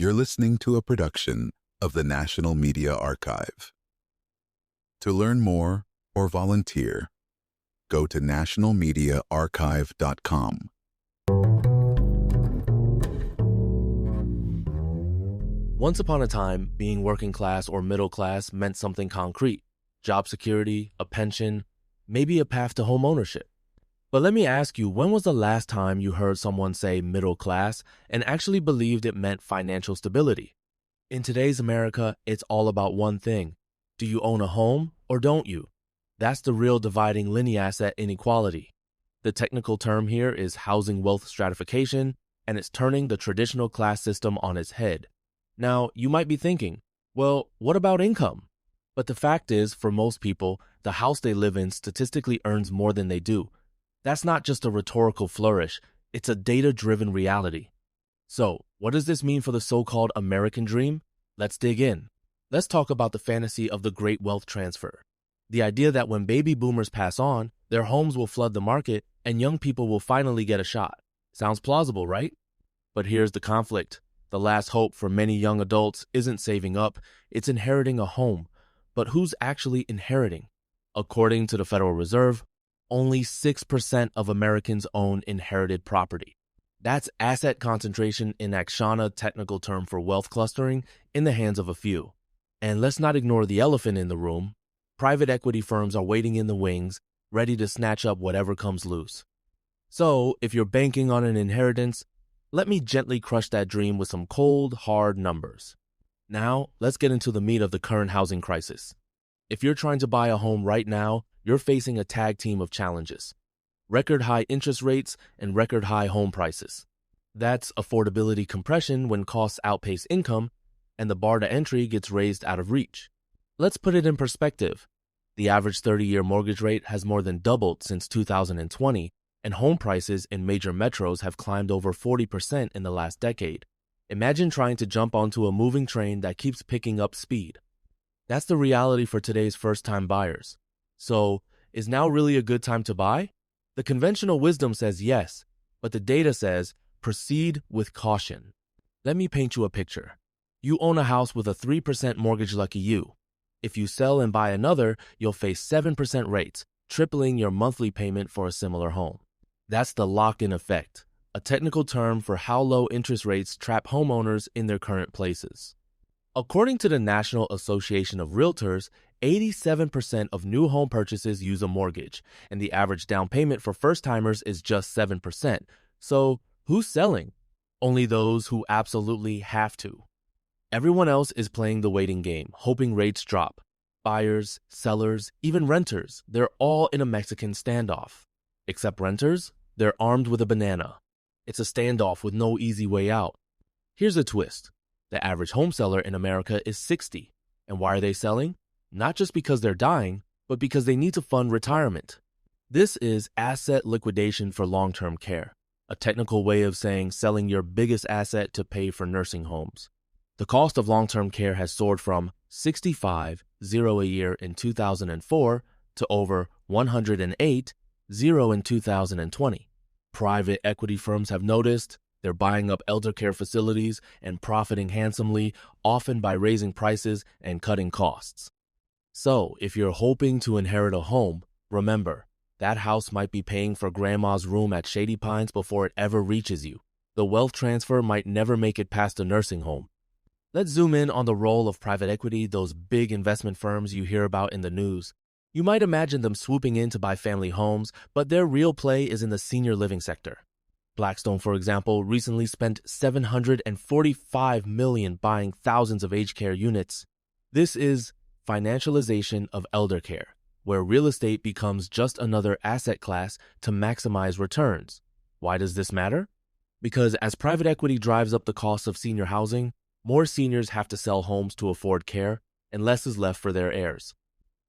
You're listening to a production of the National Media Archive. To learn more or volunteer, go to nationalmediaarchive.com. Once upon a time, being working class or middle class meant something concrete: job security, a pension, maybe a path to home ownership. But let me ask you, when was the last time you heard someone say middle class and actually believed it meant financial stability? In today's America, it's all about one thing. Do you own a home or don't you? That's the real dividing linear asset inequality. The technical term here is housing wealth stratification, and it's turning the traditional class system on its head. Now, you might be thinking, well, what about income? But the fact is, for most people, the house they live in statistically earns more than they do. That's not just a rhetorical flourish, it's a data-driven reality. So, what does this mean for the so-called American dream? Let's dig in. Let's talk about the fantasy of the great wealth transfer. The idea that when baby boomers pass on, their homes will flood the market and young people will finally get a shot. Sounds plausible, right? But here's the conflict. The last hope for many young adults isn't saving up, it's inheriting a home. But who's actually inheriting? According to the Federal Reserve, only 6% of Americans own inherited property. That's asset concentration in Akshana, technical term for wealth clustering, in the hands of a few. And let's not ignore the elephant in the room. Private equity firms are waiting in the wings, ready to snatch up whatever comes loose. So, if you're banking on an inheritance, let me gently crush that dream with some cold, hard numbers. Now, let's get into the meat of the current housing crisis. If you're trying to buy a home right now, you're facing a tag team of challenges: record high interest rates and record high home prices. That's affordability compression when costs outpace income and the bar to entry gets raised out of reach. Let's put it in perspective. The average 30-year mortgage rate has more than doubled since 2020, and home prices in major metros have climbed over 40% in the last decade. Imagine trying to jump onto a moving train that keeps picking up speed. That's the reality for today's first-time buyers. So, is now really a good time to buy? The conventional wisdom says yes, but the data says proceed with caution. Let me paint you a picture. You own a house with a 3% mortgage, lucky you. If you sell and buy another, you'll face 7% rates, tripling your monthly payment for a similar home. That's the lock-in effect, a technical term for how low interest rates trap homeowners in their current places. According to the National Association of Realtors, 87% of new home purchases use a mortgage, and the average down payment for first-timers is just 7%. So, who's selling? Only those who absolutely have to. Everyone else is playing the waiting game, hoping rates drop. Buyers, sellers, even renters, they're all in a Mexican standoff. Except renters, they're armed with a banana. It's a standoff with no easy way out. Here's a twist. The average home seller in America is 60. And why are they selling? Not just because they're dying, but because they need to fund retirement. This is asset liquidation for long-term care, a technical way of saying selling your biggest asset to pay for nursing homes. The cost of long-term care has soared from $65 a year in 2004 to over $108 in 2020. Private equity firms have noticed. They're buying up elder care facilities and profiting handsomely, often by raising prices and cutting costs. So, if you're hoping to inherit a home, remember, that house might be paying for grandma's room at Shady Pines before it ever reaches you. The wealth transfer might never make it past a nursing home. Let's zoom in on the role of private equity, those big investment firms you hear about in the news. You might imagine them swooping in to buy family homes, but their real play is in the senior living sector. Blackstone, for example, recently spent $745 million buying thousands of aged care units. This is financialization of elder care, where real estate becomes just another asset class to maximize returns. Why does this matter? Because as private equity drives up the cost of senior housing, more seniors have to sell homes to afford care, and less is left for their heirs.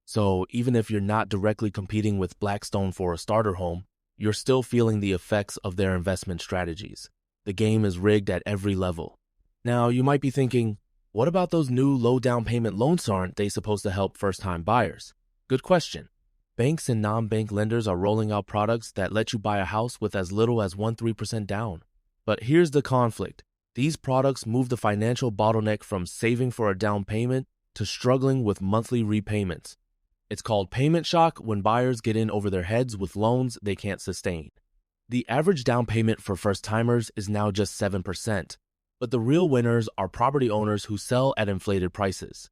So even if you're not directly competing with Blackstone for a starter home, you're still feeling the effects of their investment strategies. The game is rigged at every level. Now, you might be thinking, what about those new low down payment loans? Aren't they supposed to help first-time buyers? Good question. Banks and non-bank lenders are rolling out products that let you buy a house with as little as 1.3% down. But here's the conflict. These products move the financial bottleneck from saving for a down payment to struggling with monthly repayments. It's called payment shock when buyers get in over their heads with loans they can't sustain. The average down payment for first-timers is now just 7%, but the real winners are property owners who sell at inflated prices.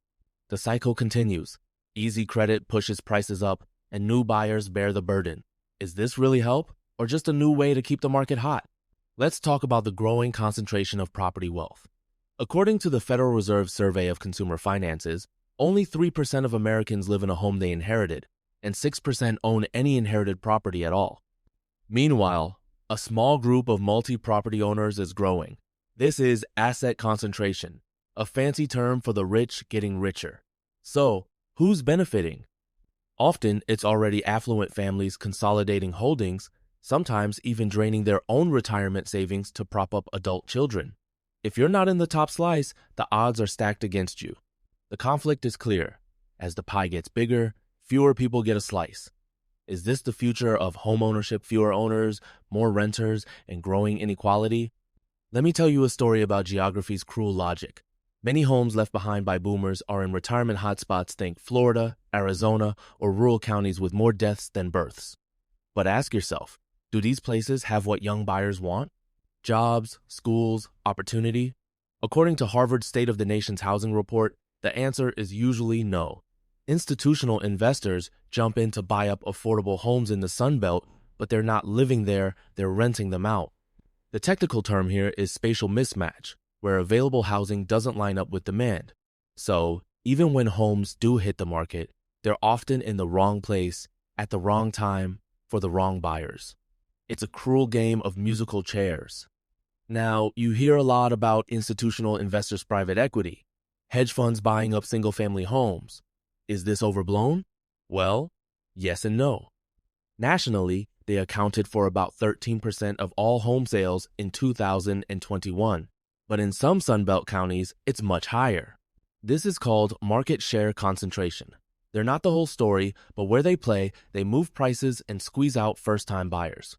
The cycle continues. Easy credit pushes prices up, and new buyers bear the burden. Is this really help, or just a new way to keep the market hot? Let's talk about the growing concentration of property wealth. According to the Federal Reserve Survey of Consumer Finances, only 3% of Americans live in a home they inherited, and 6% own any inherited property at all. Meanwhile, a small group of multi-property owners is growing. This is asset concentration, a fancy term for the rich getting richer. So, who's benefiting? Often, it's already affluent families consolidating holdings, sometimes even draining their own retirement savings to prop up adult children. If you're not in the top slice, the odds are stacked against you. The conflict is clear. As the pie gets bigger, fewer people get a slice. Is this the future of homeownership, fewer owners, more renters, and growing inequality? Let me tell you a story about geography's cruel logic. Many homes left behind by boomers are in retirement hotspots, think Florida, Arizona, or rural counties with more deaths than births. But ask yourself, do these places have what young buyers want? Jobs, schools, opportunity? According to Harvard's State of the Nation's Housing Report, the answer is usually no. Institutional investors jump in to buy up affordable homes in the Sun Belt, but they're not living there, they're renting them out. The technical term here is spatial mismatch, where available housing doesn't line up with demand. So, even when homes do hit the market, they're often in the wrong place, at the wrong time, for the wrong buyers. It's a cruel game of musical chairs. Now, you hear a lot about institutional investors' private equity, hedge funds buying up single-family homes. Is this overblown? Well, yes and no. Nationally, they accounted for about 13% of all home sales in 2021, but in some Sunbelt counties, it's much higher. This is called market share concentration. They're not the whole story, but where they play, they move prices and squeeze out first-time buyers.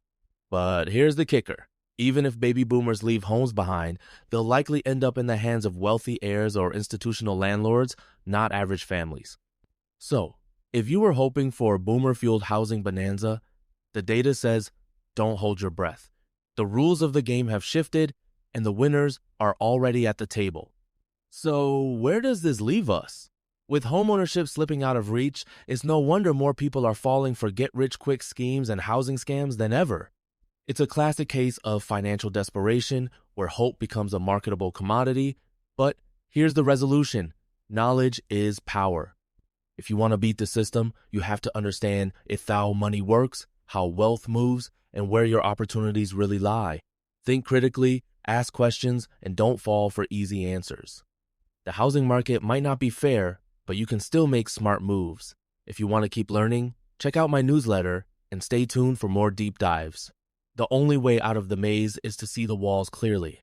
But here's the kicker. Even if baby boomers leave homes behind, they'll likely end up in the hands of wealthy heirs or institutional landlords, not average families. So, if you were hoping for a boomer-fueled housing bonanza, the data says, don't hold your breath. The rules of the game have shifted, and the winners are already at the table. So, where does this leave us? With homeownership slipping out of reach, it's no wonder more people are falling for get-rich-quick schemes and housing scams than ever. It's a classic case of financial desperation, where hope becomes a marketable commodity. But here's the resolution. Knowledge is power. If you want to beat the system, you have to understand how money works, how wealth moves, and where your opportunities really lie. Think critically, ask questions, and don't fall for easy answers. The housing market might not be fair, but you can still make smart moves. If you want to keep learning, check out my newsletter and stay tuned for more deep dives. The only way out of the maze is to see the walls clearly.